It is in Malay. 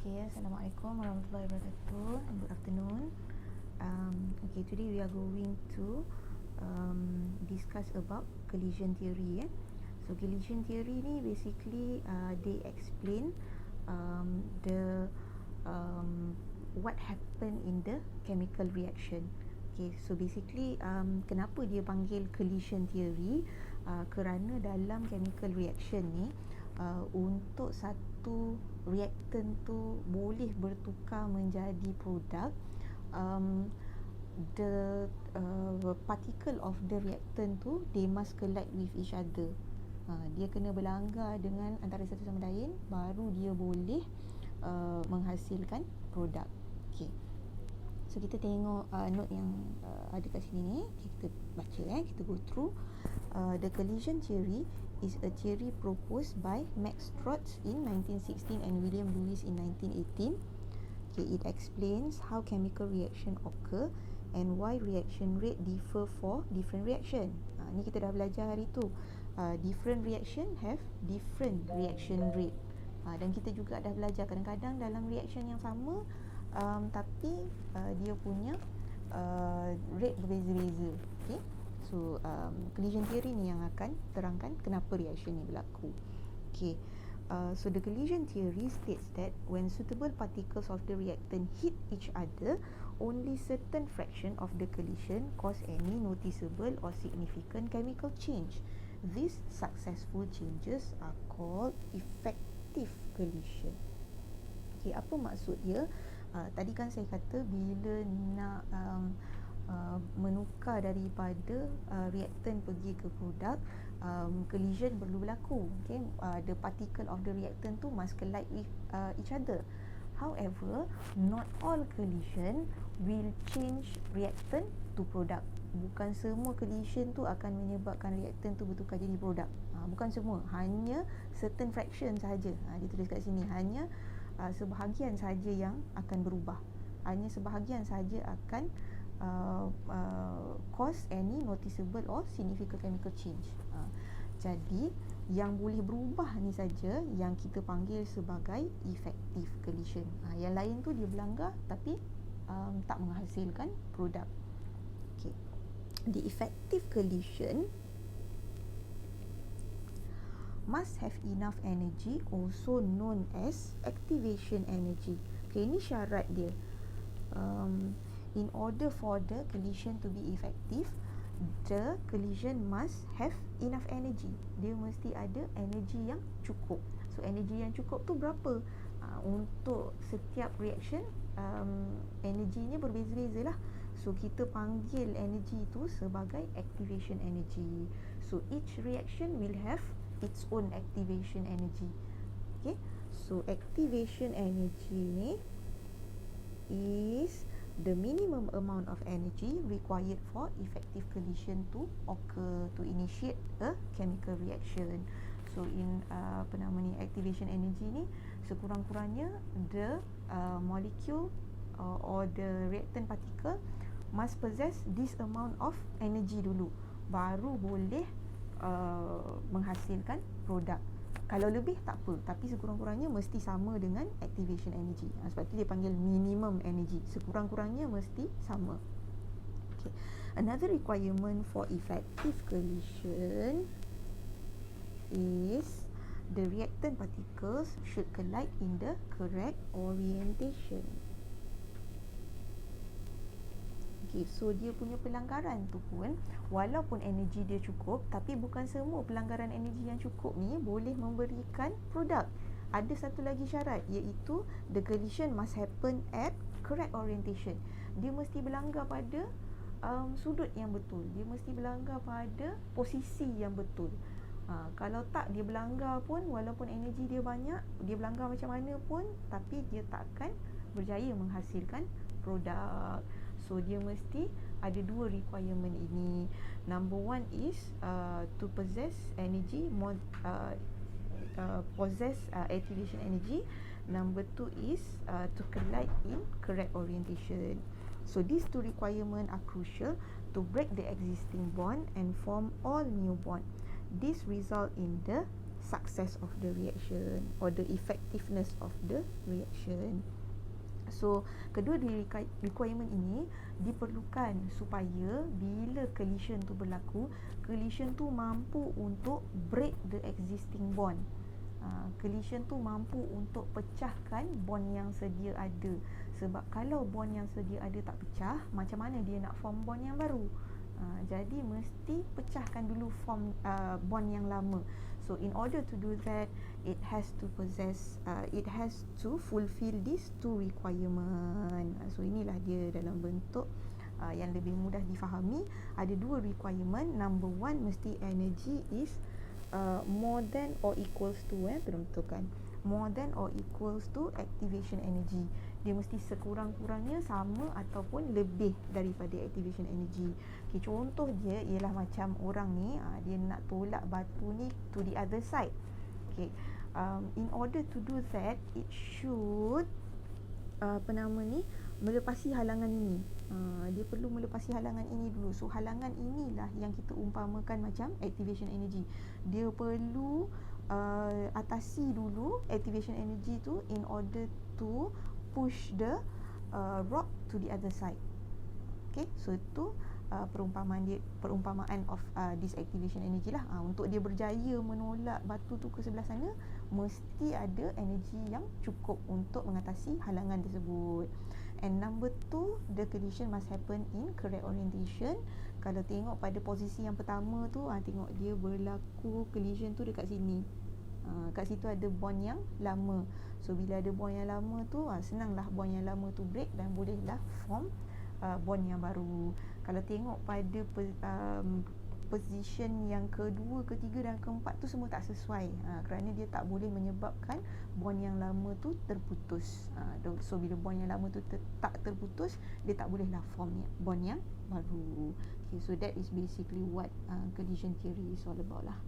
Okay, Assalamualaikum warahmatullahi wabarakatuh. Good afternoon. Okay, today we are going to discuss about collision theory. So collision theory ni basically they explain the what happen in the chemical reaction. Okay, so basically kenapa dia panggil collision theory? Kerana dalam chemical reaction ni untuk satu reactant tu boleh bertukar menjadi produk, the particle of the reactant tu they must collide with each other. Dia kena berlanggar dengan antara satu sama lain baru dia boleh menghasilkan produk. Okay. So kita tengok note yang ada kat sini ni. Kita baca kita go through. The collision theory is a theory proposed by Max Strotz in 1916 and William Lewis in 1918. Okay, it explains how chemical reaction occur and why reaction rate differ for different reaction. Ni kita dah belajar hari tu. Different reaction have different reaction rate. Dan kita juga dah belajar kadang-kadang dalam reaction yang sama tapi dia punya rate berbeza-beza. Okay. So collision theory ni yang akan terangkan kenapa reaction ni berlaku. Okay. So the collision theory states that when suitable particles of the reactant hit each other, only certain fraction of the collision cause any noticeable or significant chemical change. These successful changes are called effective collision. Okay, apa maksud dia? Tadi kan saya kata bila nak menukar daripada reactant pergi ke produk, collision perlu berlaku. Okay? The particle of the reactant tu must collide with each other. However, not all collision will change reactant to product. Bukan semua collision tu akan menyebabkan reactant tu bertukar jadi produk. Bukan semua, hanya certain fraction sahaja. Dia tulis kat sini, hanya sebahagian sahaja yang akan berubah. Hanya sebahagian sahaja akan cause any noticeable or significant chemical change. Jadi yang boleh berubah ni saja yang kita panggil sebagai effective collision. Yang lain tu dia berlanggar tapi tak menghasilkan produk. Okay. The effective collision must have enough energy, also known as activation energy. Okay, ini syarat dia. In order for the collision to be effective, the collision must have enough energy. Dia mesti ada energy yang cukup. So energy yang cukup tu berapa? Untuk setiap reaction energinya berbeza-beza lah. So kita panggil energy tu sebagai activation energy. So each reaction will have its own activation energy. Okay, so activation energy ni is the minimum amount of energy required for effective collision to occur, to initiate a chemical reaction. So in activation energy ni sekurang-kurangnya the molecule or the reactant particle must possess this amount of energy dulu, baru boleh menghasilkan produk. Kalau lebih tak apa, tapi sekurang-kurangnya mesti sama dengan activation energy. Sebab tu dia panggil minimum energy. Sekurang-kurangnya mesti sama. Okay. Another requirement for effective collision is the reactant particles should collide in the correct orientation. Okay, so dia punya pelanggaran tu pun walaupun energi dia cukup, tapi bukan semua pelanggaran energi yang cukup ni boleh memberikan produk. Ada satu lagi syarat, iaitu the collision must happen at correct orientation. Dia mesti berlanggar pada sudut yang betul. Dia mesti berlanggar pada posisi yang betul. Kalau tak dia berlanggar pun, walaupun energi dia banyak, dia berlanggar macam mana pun, tapi dia tak akan berjaya menghasilkan produk. So dia mesti ada dua requirement ini. Number one is to possess energy, possess activation energy. Number two is to collide in correct orientation. So these two requirements are crucial to break the existing bond and form all new bond. This result in the success of the reaction or the effectiveness of the reaction. So, kedua requirement ini diperlukan supaya bila collision tu berlaku, collision tu mampu untuk break the existing bond. Collision tu mampu untuk pecahkan bond yang sedia ada. Sebab kalau bond yang sedia ada tak pecah, macam mana dia nak form bond yang baru? Jadi mesti pecahkan dulu form bond yang lama. So in order to do that, it has to fulfill these two requirement. So inilah dia dalam bentuk yang lebih mudah difahami. Ada dua requirement. Number one, mesti energy is more than or equals to betulkan, more than or equals to activation energy. Dia mesti sekurang-kurangnya sama ataupun lebih daripada activation energy. Okay, contoh dia ialah macam orang ni dia nak tolak batu ni to the other side. Okay, in order to do that, it should melepasi halangan ini. Dia perlu melepasi halangan ini dulu. So halangan inilah yang kita umpamakan macam activation energy. Dia perlu atasi dulu activation energy tu in order to push the rock to the other side. Okay, so itu perumpamaan of this activation energy lah. Untuk dia berjaya menolak batu tu ke sebelah sana, mesti ada energi yang cukup untuk mengatasi halangan tersebut. And number two, the collision must happen in correct orientation. Kalau tengok pada posisi yang pertama tu, tengok dia berlaku collision tu dekat sini. Kat situ ada bond yang lama. So bila ada bond yang lama tu, senanglah bond yang lama tu break dan bolehlah form bond yang baru. Kalau tengok pada position yang kedua, ketiga dan keempat tu semua tak sesuai, kerana dia tak boleh menyebabkan bond yang lama tu terputus. So bila bond yang lama tu tak terputus, dia tak bolehlah form bond yang baru. Okay, so that is basically what collision theory is all about lah.